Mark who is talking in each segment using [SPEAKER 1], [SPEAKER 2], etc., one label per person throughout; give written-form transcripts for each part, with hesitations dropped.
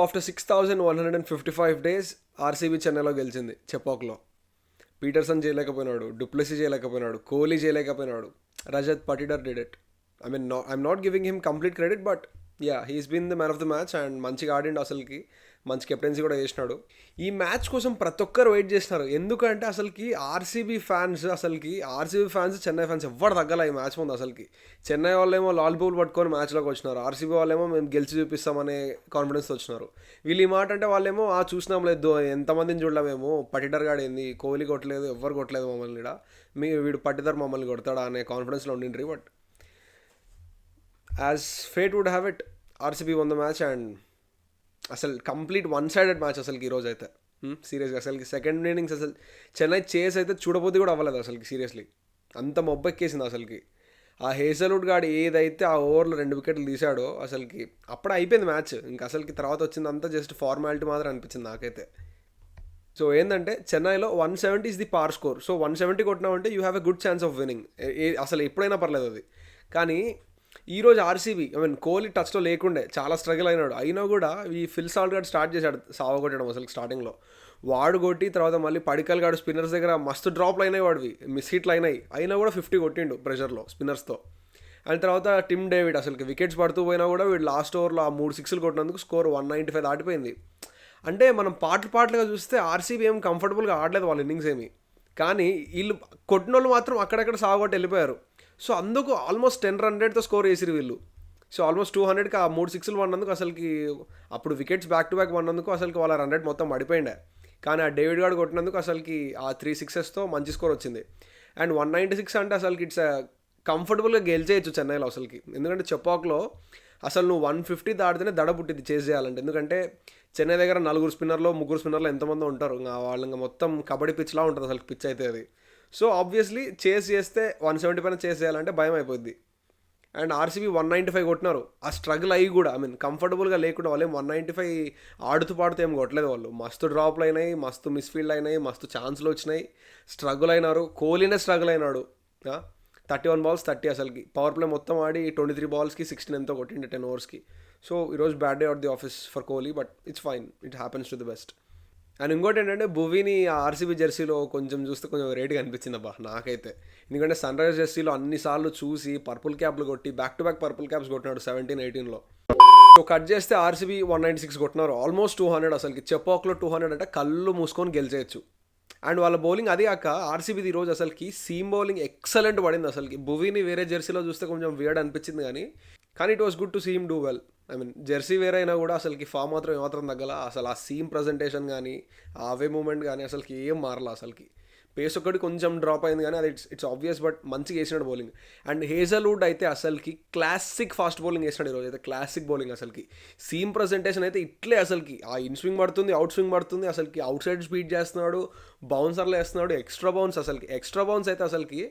[SPEAKER 1] After 6,155 days RCB చెన్నైలో గెలిచింది చెపాక్లో. పీటర్సన్ చేయలేకపోయినాడు, డూప్లెసీ చేయలేకపోయినాడు, కోహ్లీ చేయలేకపోయినాడు, Rajat Patidar did it. I'm not giving him complete credit, but yeah he's been the man of the match and మంచిగా ఆడిండు, అసలుకి మంచి కెప్టెన్సీ కూడా చేసినాడు. ఈ మ్యాచ్ కోసం ప్రతి ఒక్కరు వెయిట్ చేస్తున్నారు. ఎందుకంటే అసలుకి ఆర్సీబీ ఫ్యాన్స్ చెన్నై ఫ్యాన్స్ ఎవ్వరు తగ్గల ఈ మ్యాచ్ ముందు. అసలుకి చెన్నై వాళ్ళేమో లాల్బూల్ పట్టుకొని మ్యాచ్లోకి వచ్చినారు, ఆర్సీబీ వాళ్ళేమో మేము గెలిచి చూపిస్తామనే కాన్ఫిడెన్స్తో వచ్చినారు. వీళ్ళు ఈ మాట అంటే వాళ్ళేమో చూసినాం లేదు, ఎంతమందిని చూడలేమేమో, పటిడర్ గాడు ఏంది, కోహ్లీ కొట్టలేదు, ఎవ్వరు కొట్టలేదు మమ్మల్ని, వీడు పటిడర్ మమ్మల్ని కొడతాడా అనే కాన్ఫిడెన్స్లో ఉండిండ్రి. But as fate would have it, RCB won the match and అసలు కంప్లీట్ వన్ సైడెడ్ మ్యాచ్ అసలుకి ఈరోజు అయితే. సీరియస్గా అసలుకి సెకండ్ ఇన్నింగ్స్ అసలు చెన్నై చేస్ అయితే చూడబోద్ది కూడా అవ్వలేదు అసలుకి. సీరియస్లీ అంత మొబ్బెక్కేసింది అసలుకి. ఆ హేజల్వుడ్ గాడు ఏదైతే ఆ ఓవర్లో 2 వికెట్లు తీశాడో అసలుకి అప్పుడే అయిపోయింది మ్యాచ్. ఇంకా అసలుకి తర్వాత వచ్చిందంతా జస్ట్ ఫార్మాలిటీ మాత్రం అనిపించింది నాకైతే. సో ఏంటంటే చెన్నైలో 170 is the par score. So 170 కొట్టినామంటే you have a good chance of winning. అసలు ఎప్పుడైనా పర్లేదు అది. కానీ ఈరోజు ఆర్సీబీ కోహ్లీ టచ్లో లేకుండే చాలా స్ట్రగుల్ అయినాడు. అయినా కూడా ఈ ఫిల్ సాల్ట్ గాడు స్టార్ట్ చేశాడు సావగొట్టడం అసలు స్టార్టింగ్లో. వాడు కొట్టి తర్వాత మళ్ళీ పడికల్ గాడు స్పిన్నర్స్ దగ్గర మస్తు డ్రాప్లు అయినాయి, వాడివి మిస్ హిట్లు అయినాయి. అయినా కూడా 50 కొట్టిండు ప్రెషర్లో స్పిన్నర్స్తో. అండ్ తర్వాత టిమ్ డేవిడ్ అసలుకి వికెట్స్ పడుతూ పోయినా కూడా వీడు లాస్ట్ ఓవర్లో ఆ 3 సిక్స్లు కొట్టినందుకు స్కోర్ 195 దాటిపోయింది. అంటే మనం పాటలుగా చూస్తే ఆర్సీబీ ఏం కంఫర్టబుల్గా ఆడలేదు వాళ్ళ ఇన్నింగ్స్ ఏమి. కానీ వీళ్ళు కొట్టిన వాళ్ళు మాత్రం అక్కడక్కడ సాగొట్టి వెళ్ళిపోయారు. సో అందుకు ఆల్మోస్ట్ 10 రన్తో స్కోర్ చేసిరు వీళ్ళు. సో ఆల్మోస్ట్ 200కి ఆ 3 సిక్స్లు పడినందుకు అసలుకి అప్పుడు వికెట్స్ బ్యాక్ టు బ్యాక్ పడినందుకు అసలుకి వాళ్ళ 100 మొత్తం పడిపోయిండే. కానీ ఆ డేవిడ్ గార్డ్ కొట్టినందుకు అసలుకి ఆ 3 సిక్సెస్తో మంచి స్కోర్ వచ్చింది. అండ్ 196 అంటే అసలుకి ఇట్స్ కంఫర్టబుల్గా గెలిచేయచ్చు చెన్నైలో అసలుకి. ఎందుకంటే చెపాక్లో అసలు నువ్వు 150 దాటితేనే దడ పుట్టింది చేజ్ చేయాలంటే. ఎందుకంటే చెన్నై దగ్గర 4 స్పిన్నర్లో 3 స్పిన్నర్లో ఎంతమంది ఉంటారు, ఇంకా వాళ్ళు ఇంకా మొత్తం కబడ్డీ పిచ్లా ఉంటుంది అసలు పిచ్ అయితే అది. సో ఆబ్వియస్లీ చేస్ చేస్తే 170 పైన చేస్ చేయాలంటే భయం అయిపోద్ది. అండ్ ఆర్సీబీ 195 కొట్టినారు. ఆ స్ట్రగుల్ అయ్యి కూడా కంఫర్టబుల్గా లేకుండా వాళ్ళు 195 ఆడుతూ పాడుతూ ఏం కొట్టలేదు వాళ్ళు. మస్తు డ్రాప్లు అయినాయి, మస్తు మిస్ఫీల్డ్ అయినాయి, మస్తు ఛాన్స్లు వచ్చినాయి, స్ట్రగుల్ అయినారు. కోహ్లీనే స్ట్రగుల్ అయినాడు. 31 balls 30 అసలుకి. పవర్ ప్లే మొత్తం ఆడి 23 balls 16 ఎంతో కొట్టిండే 10 overs. సో ఈరోజు bad day out the office for Kohli, but it's fine, it happens to the best. And ఇంకోటి ఏంటంటే భువీని ఆర్సీబీ జెర్సీలో కొంచెం చూస్తే కొంచెం రేట్గా అనిపించింది అబ్బా నాకైతే. ఎందుకంటే సన్ రైజర్స్ జెర్సీలో అన్నిసార్లు చూసి పర్పుల్ క్యాప్లు కొట్టి back to back purple caps కొట్టినాడు 17-18లో. సో కట్ చేస్తే ఆర్సీబీ 196 కొట్టినారు, ఆల్మోస్ట్ 200 అసలుకి. చెపాక్లో 200 అంటే కళ్ళు మూసుకొని గెలిచేయచ్చు. అండ్ వాళ్ళ బౌలింగ్ అది కాక ఆర్సీబీది ఈరోజు అసలుకి సీమ్ బౌలింగ్ ఎక్సలెంట్ పడింది అసలుకి. భువీని వేరే జెర్సీలో చూస్తే కొంచెం వేర్డ్ అనిపించింది, కానీ it was good to see him do well. Jersey వేరే అయినా కూడా అసలుకి ఫామ్ మాత్రం ఏమాత్రం తగ్గల. అసలు ఆ సీమ్ ప్రజెంటేషన్ కానీ ఆ అవే మూమెంట్ కానీ అసలుకి ఏం మారలా అసలుకి. పేస్ ఒకటి కొంచెం డ్రాప్ అయింది కానీ అది ఇట్స్ ఆబ్వియస్, బట్ మంచిగా వేసినాడు బౌలింగ్. అండ్ హేజల్వుడ్ అయితే అసలుకి క్లాసిక్ ఫాస్ట్ బౌలింగ్ వేసినాడు ఈరోజు అయితే. క్లాసిక్ బౌలింగ్ అసలుకి. సీమ్ ప్రజెంటేషన్ అయితే ఇట్లే అసలుకి. ఆ ఇన్ స్వింగ్ పడుతుంది, అవుట్ స్వింగ్ పడుతుంది, అసలుకి అవుట్ సైడ్ స్పీడ్ చేస్తున్నాడు, బౌన్సర్లు వేస్తున్నాడు, ఎక్స్ట్రా బౌన్స్ అయితే అసలుకి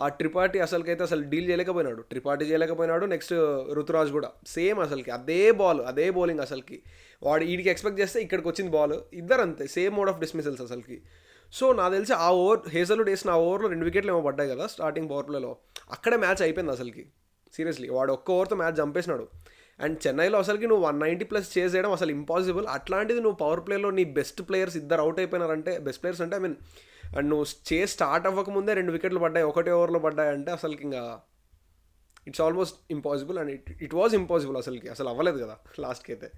[SPEAKER 1] ఆ త్రిపాఠి అసలుకైతే అసలు డీల్ చేయలేకపోయినాడు. నెక్స్ట్ రుతురాజ్ కూడా సేమ్ అసలుకి అదే బౌలింగ్ అసలుకి. వాడు వీడికి ఎక్స్పెక్ట్ చేస్తే ఇక్కడికి వచ్చింది బాల్, ఇద్దరు అంతే సేమ్ మోడ్ ఆఫ్ డిస్మిసల్స్ అసలుకి. సో నాకు తెలిసి ఆ ఓవర్ హేజల్వుడ్ వేసిన ఆ ఓవర్లో 2 వికెట్లు ఏమో పడ్డాయి కదా స్టార్టింగ్ పవర్ ప్లేలో, అక్కడే మ్యాచ్ అయిపోయింది అసలుకి. సీరియస్లీ వాడు ఒక్క ఓవర్తో మ్యాచ్ చంపేసినాడు. అండ్ చెన్నైలో అసలుకి నువ్వు 190+ చేయడం అసలు ఇంపాసిబుల్. అట్లాంటిది నువ్వు పవర్ ప్లేలో నీ బెస్ట్ ప్లేయర్స్ ఇద్దరు అవుట్ అయిపోయినారంటే, బెస్ట్ ప్లేయర్స్ అంటే అండ్ నువ్వు స్టార్ట్ అవ్వకముందే 2 వికెట్లు పడ్డాయి, ఒకటే ఓవర్లో పడ్డాయి అంటే అసలుకి ఇంకా it's almost impossible. And it was impossible అసలుకి. అసలు అవ్వలేదు కదా లాస్ట్కి అయితే.